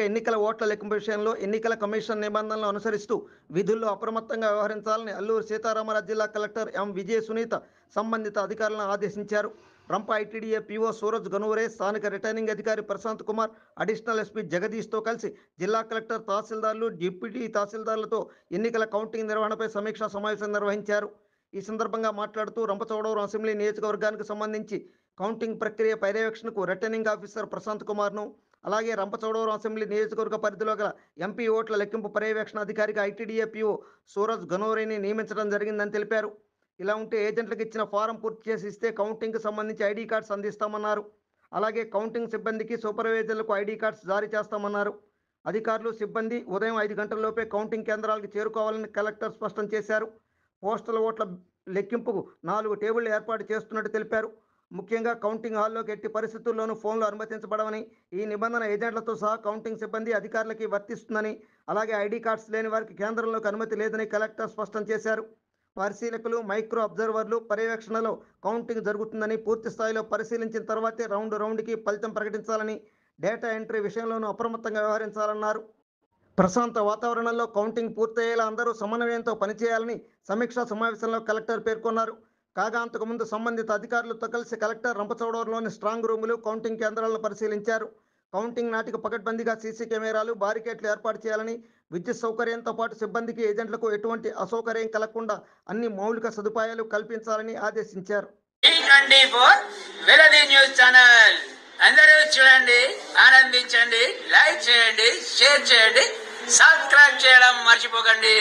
ఎన్నికల ఓట్ల లెక్కింపు విషయంలో ఎన్నికల కమిషన్ నిబంధనలను అనుసరిస్తూ విధుల్లో అప్రమత్తంగా వ్యవహరించాలని అల్లూరు సీతారామరాజు జిల్లా కలెక్టర్ ఎం విజయ సునీత సంబంధిత అధికారులను ఆదేశించారు. రంప ఐటీడీఏ పీఓ సూరజ్ గనూరే, స్థానిక రిటర్నింగ్ అధికారి ప్రశాంత్ కుమార్, అడిషనల్ ఎస్పీ జగదీష్తో కలిసి జిల్లా కలెక్టర్, తహసీల్దార్లు, డిప్యూటీ తహసీల్దార్లతో ఎన్నికల కౌంటింగ్ నిర్వహణపై సమీక్షా సమావేశం నిర్వహించారు. ఈ సందర్భంగా మాట్లాడుతూ రంపచోడవరం అసెంబ్లీ నియోజకవర్గానికి సంబంధించి కౌంటింగ్ ప్రక్రియ పర్యవేక్షణకు రిటర్నింగ్ ఆఫీసర్ ప్రశాంత్ కుమార్ను, అలాగే రంపచోడవరం అసెంబ్లీ నియోజకవర్గ పరిధిలో గల ఎంపీ ఓట్ల లెక్కింపు పర్యవేక్షణ అధికారిగా ఐటీడీఏ పీఓ సూరజ్ గనోరేని నియమించడం జరిగిందని తెలిపారు. ఇలా ఉంటే ఏజెంట్లకు ఇచ్చిన ఫారం పూర్తి చేసి ఇస్తే కౌంటింగ్కి సంబంధించి ఐడి కార్డ్స్ అందిస్తామన్నారు. అలాగే కౌంటింగ్ సిబ్బందికి, సూపర్వైజర్లకు ఐడి కార్డ్స్ జారీ చేస్తామన్నారు. అధికారులు, సిబ్బంది ఉదయం 5 గంటలలోపే కౌంటింగ్ కేంద్రాలకు చేరుకోవాలని కలెక్టర్ స్పష్టం చేశారు. పోస్టల్ ఓట్ల లెక్కింపుకు 4 టేబుళ్లు ఏర్పాటు చేస్తున్నట్టు తెలిపారు. ముఖ్యంగా కౌంటింగ్ హాల్లోకి ఎట్టి పరిస్థితుల్లోనూ ఫోన్లు అనుమతించబడవని, ఈ నిబంధన ఏజెంట్లతో సహా కౌంటింగ్ సిబ్బంది, అధికారులకి వర్తిస్తుందని, అలాగే ఐడి కార్డ్స్ లేని వారికి కేంద్రంలోకి అనుమతి లేదని కలెక్టర్ స్పష్టం చేశారు. పరిశీలకులు, మైక్రో అబ్జర్వర్లు పర్యవేక్షణలో కౌంటింగ్ జరుగుతుందని, పూర్తి స్థాయిలో పరిశీలించిన తర్వాతే రౌండ్కి ఫలితం ప్రకటించాలని, డేటా ఎంట్రీ విషయంలోనూ అప్రమత్తంగా వ్యవహరించాలన్నారు. ప్రశాంత వాతావరణంలో కౌంటింగ్ పూర్తయ్యేలా అందరూ సమన్వయంతో పనిచేయాలని సమీక్షా సమావేశంలో కలెక్టర్ పేర్కొన్నారు. కాగా అంతకుముందు సంబంధిత అధికారులతో కలిసి కలెక్టర్ రంపచోడవరంలోని స్ట్రాంగ్ రూములు, కౌంటింగ్ కేంద్రాలను పరిశీలించారు. కౌంటింగ్ నాటికి పకడ్బందీగా సీసీ కెమెరాలు, బారికేట్లు ఏర్పాటు చేయాలని, విద్యుత్ సౌకర్యంతో పాటు సిబ్బందికి, ఏజెంట్లకు ఎటువంటి అసౌకర్యం కలగకుండా అన్ని మౌలిక సదుపాయాలు కల్పించాలని ఆదేశించారు. అందరూ చూడండి, ఆనందించండి, లైక్ చేయండి, షేర్ చేయండి, సబ్స్క్రైబ్ చేయడం మర్చిపోకండి.